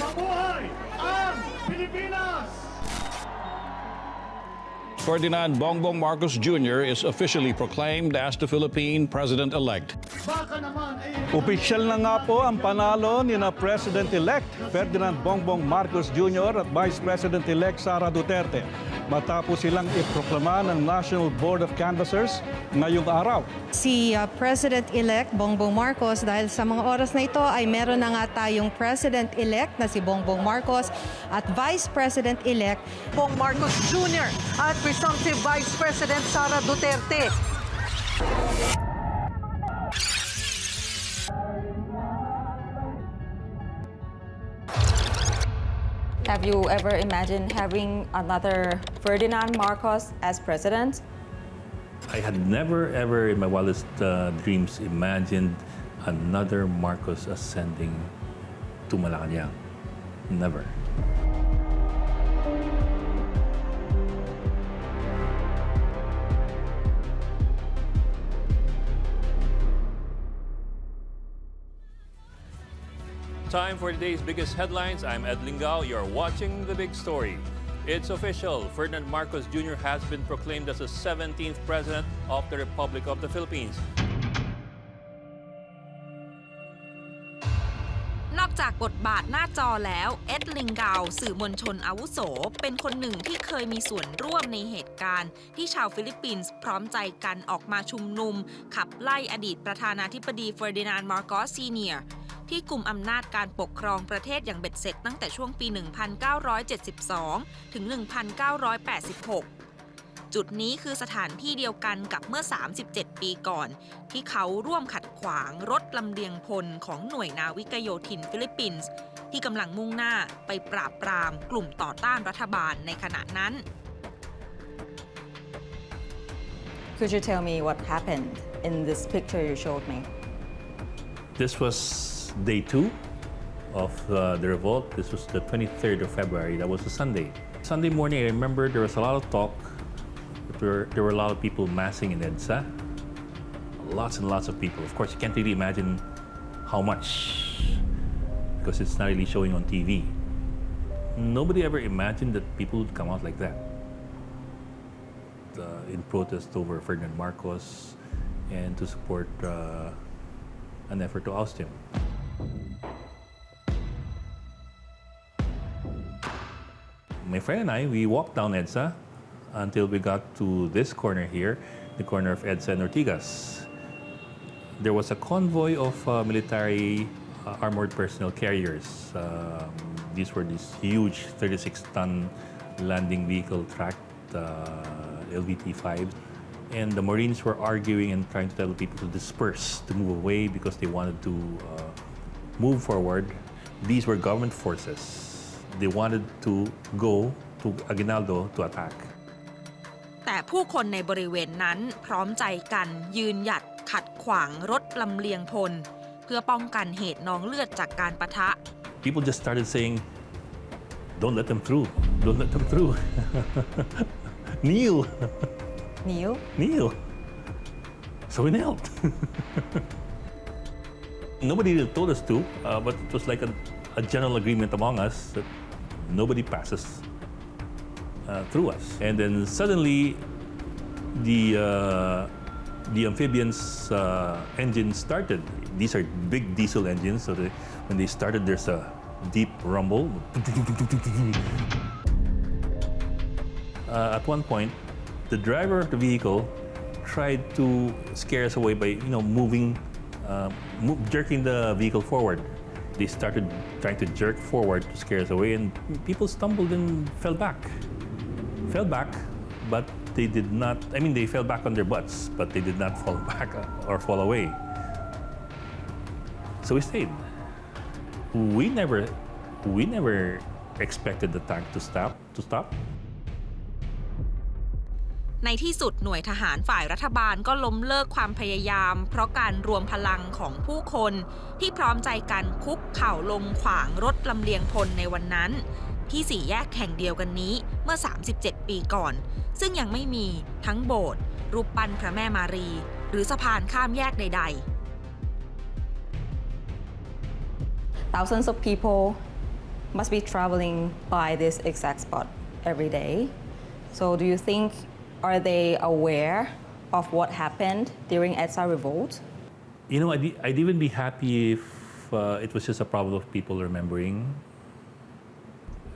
Mabuhay ang Pilipinas! Ferdinand Bongbong Marcos Jr. is officially proclaimed as the Philippine President-elect. Opisyal na nga po ang panalo ni na President-elect Ferdinand Bongbong Marcos Jr. at Vice President-elect Sara Duterte matapos silang iproklama ng National Board of Canvassers ngayong araw. Si President-elect Bongbong Marcos, dahil sa mga oras na ito ay meron na nga tayong President-elect na si Bongbong Marcos at Vice President-elect Bong Marcos Jr. at presumptive Vice President Sara Duterte. Have you ever imagined having another Ferdinand Marcos as president? I had never ever in my wildest dreams imagined another Marcos ascending to Malacanang. Never. Time for today's biggest headlines. I'm Ed Lingao. You're watching The Big Story. It's official. Ferdinand Marcos Jr. has been proclaimed as the 17th President of the Republic of the Philippines. นอกจากบทบาทหน้าจอแล้วเอ็ดลิงกาวสื่อมวลชนอาวุโสเป็นคนหนึ่งที่เคยมีส่วนร่วมในเหตุการณ์ที่ชาวฟิลิปปินส์พร้อมใจกันออกมาชุมนุมขับไล่อดีตประธานาธิบดีเฟอร์ดินานด์ มาร์โกส ซีเนียร์ที่กุมอำนาจการปกครองประเทศอย่างเบ็ดเสร็จตั้งแต่ช่วงปี 1972 ถึง 1986 จุดนี้คือสถานที่เดียวกันกับเมื่อ 37 ปีก่อนที่เขาร่วมขัดขวางรถลำเลียงพลของหน่วยนาวิกโยธินฟิลิปปินส์ที่กำลังมุ่งหน้าไปปราบปรามกลุ่มต่อต้านรัฐบาลในขณะนั้น Could you tell me what happened in this picture you showed me? This was day 2 of the revolt. This was the 23rd of February. That was a Sunday. Sunday morning, I remember there was a lot of talk. There were a lot of people massing in EDSA. Lots and lots of people. Of course, you can't really imagine how much because it's not really showing on TV. Nobody ever imagined that people would come out like that in protest over Ferdinand Marcos and to support an effort to oust him. My friend and I, we walked down EDSA until we got to this corner here, the corner of EDSA and Ortigas. There was a convoy of military armored personnel carriers. These were these huge 36-ton landing vehicle tracked LVT-5s. And the Marines were arguing and trying to tell the people to disperse, to move away because they wanted to move forward. These were government forces. They wanted to go to Aguinaldo to attack. แต่ผู้คนในบริเวณนั้นพร้อมใจกันยืนหยัดขัดขวางรถลำเลียงพลเพื่อป้องกันเหตุนองเลือดจากการปะทะ People just started saying, "Don't let them through. Don't let them through." Kneel. Kneel? Kneel. So we knelt. Nobody told us to, but it was like a general agreement among us that nobody passes through us. And then suddenly, the amphibians' engines started. These are big diesel engines, so when they started, there's a deep rumble. At one point, the driver of the vehicle tried to scare us away by, moving, jerking the vehicle forward. They started trying to jerk forward to scare us away, and people stumbled and fell back. Fell back, but they did not. I mean, they fell back on their butts, but they did not fall back or fall away. So we stayed. We never expected the tank to stop. ในที่สุดหน่วยทหารฝ่ายรัฐบาลก็ล้มเลิกความพยายามเพราะการรวมพลังของผู้คนที่พร้อมใจกันคุกเข่าลงขวางรถลำเลียงพลในวันนั้นที่สี่แยกแห่งเดียวกันนี้เมื่อ 37 ปีก่อนซึ่งยังไม่มีทั้งโบสถ์รูปปั้นพระแม่มารีหรือสะพานข้ามแยกใดๆ Thousands of people must be traveling by this exact spot every day. So do you think, are they aware of what happened during EDSA revolt? You know, I'd even be happy if it was just a problem of people remembering.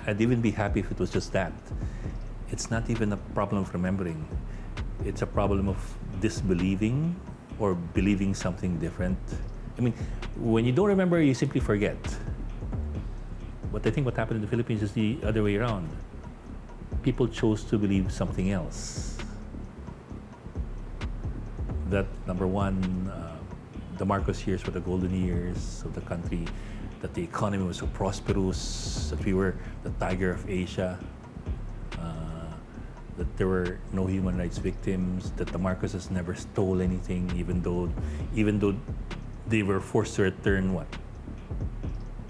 I'd even be happy if it was just that. It's not even a problem of remembering. It's a problem of disbelieving or believing something different. I mean, when you don't remember, you simply forget. But I think what happened in the Philippines is the other way around. People chose to believe something else. That, number one, the Marcos years were the golden years of the country, that the economy was so prosperous, that we were the tiger of Asia, that there were no human rights victims, that the Marcoses never stole anything, even though they were forced to return what?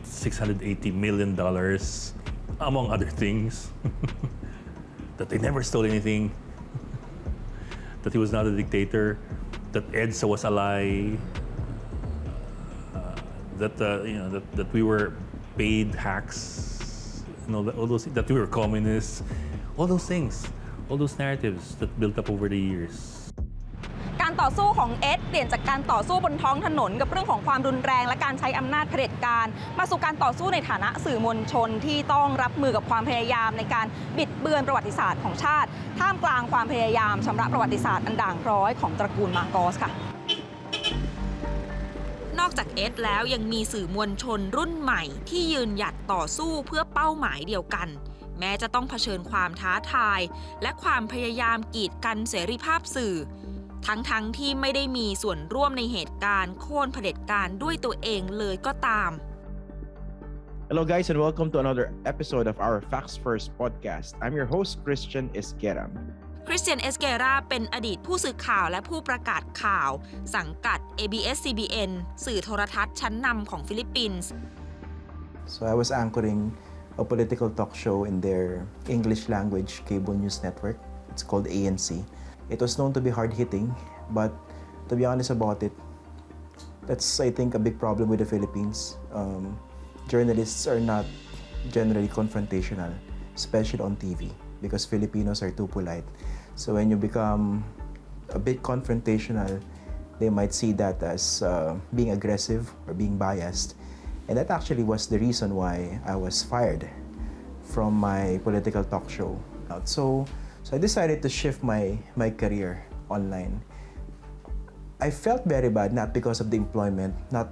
$680 million, among other things. That they never stole anything, that he was not a dictator, that EDSA was a lie, that we were paid hacks, all those, that we were communists, all those things, all those narratives that built up over the years. การต่อสู้ของเอสเปลี่ยนจากการต่อสู้บนท้องถนนกับเรื่องของความรุนแรงและการใช้อำนาจเผด็จการมาสู่การต่อสู้ในฐานะสื่อมวลชนที่ต้องรับมือกับความพยายามในการบิดเบือนประวัติศาสตร์ของชาติท่ามกลางความพยายามชำระประวัติศาสตร์อันด่างพร้อยของตระกูลมาโกสค่ะนอกจากเอสแล้วยังมีสื่อมวลชนรุ่นใหม่ที่ยืนหยัดต่อสู้เพื่อเป้าหมายเดียวกันแม้จะต้องเผชิญความท้าทายและความพยายามกีดกันเสรีภาพสื่อทั้งที่ไม่ได้มีส่วนร่วมในเหตุการณ์โค่นเผด็จการด้วยตัวเองเลยก็ตาม Hello guys and welcome to another episode of our Facts First podcast. I'm your host Christian Esguerra. Christian Esguerra เป็นอดีตผู้สื่อข่าวและผู้ประกาศข่าวสังกัด ABS-CBN สื่อโทรทัศน์ชั้นนำของฟิลิปปินส์ So I was anchoring a political talk show in their English language cable news network. It's called ANC.It was known to be hard-hitting, but to be honest about it, that's, I think, a big problem with the Philippines. Journalists are not generally confrontational, especially on TV, because Filipinos are too polite. So when you become a bit confrontational, they might see that as being aggressive or being biased. And that actually was the reason why I was fired from my political talk show. So I decided to shift my career online. I felt very bad, not because of the employment, not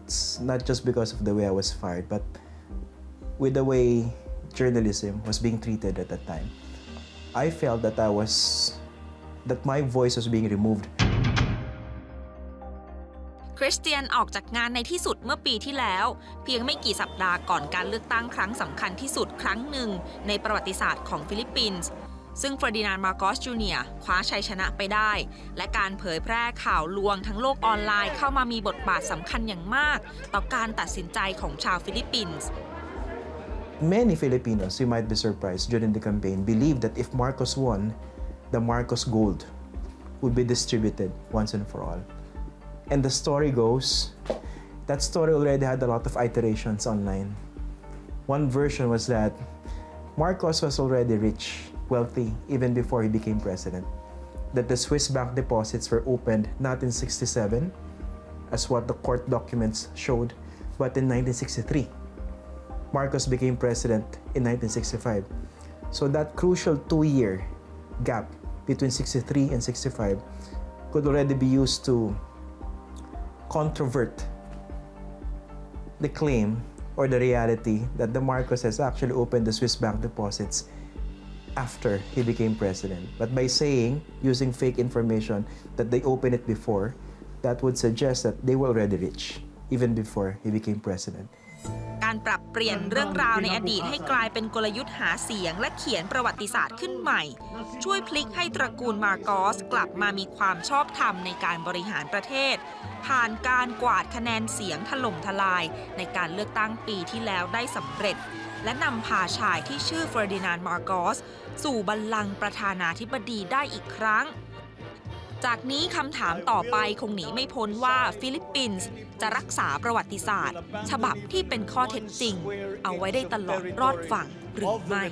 just because of the way I was fired, but with the way journalism was being treated at that time. I felt that my voice was being removed. คริสเตียนออกจากงานในที่สุดเมื่อปีที่แล้วเพียงไม่กี่สัปดาห์ก่อนการเลือกตั้งครั้งสำคัญที่สุดครั้งหนึ่งในประวัติศาสตร์ของฟิลิปปินส์ซึ่งเฟอร์ดินานด์ มาโกส จูเนียร์คว้าชัยชนะไปได้และการเผยแพร่ข่าวลวงทั้งโลกออนไลน์เข้ามามีบทบาทสำคัญอย่างมากต่อการตัดสินใจของชาวฟิลิปปินส์ Many Filipinos, you might be surprised, during the campaign believed that if Marcos won, the Marcos gold would be distributed once and for all. And the story goes, that story already had a lot of iterations online. One version was that Marcos was already rich,wealthy even before he became president. That the Swiss bank deposits were opened not in 1967, as what the court documents showed, but in 1963. Marcos became president in 1965. So that crucial 2-year gap between 63 and 65 could already be used to controvert the claim or the reality that the Marcos has actually opened the Swiss bank deposits after he became president. But by saying, using fake information, that they opened it before, that would suggest that they were already rich, even before he became president. การปรับเปลี่ยนเรื่องราวในอดีตให้กลายเป็นกลยุทธ์หาเสียงและเขียนประวัติศาสตร์ขึ้นใหม่ช่วยพลิกให้ตระกูลมาโกสกลับมามีความชอบธรรมในการบริหารประเทศผ่านการกวาดคะแนนเสียงถล่มทลายในการเลือกตั้งปีที่แล้วได้สำเร็จและนำพาชายที่ชื่อเฟอร์ดินานด์ มาโกสสู่บัลลังก์ประธานาธิบดีได้อีกครั้ง จากนี้คำถามต่อไปคงหนีไม่พ้นว่าฟิลิปปินส์จะรักษาประวัติศาสตร์ ฉบับที่เป็นข้อเท็จจริง เอาไว้ได้ตลอดรอดฝั่งหรือไม่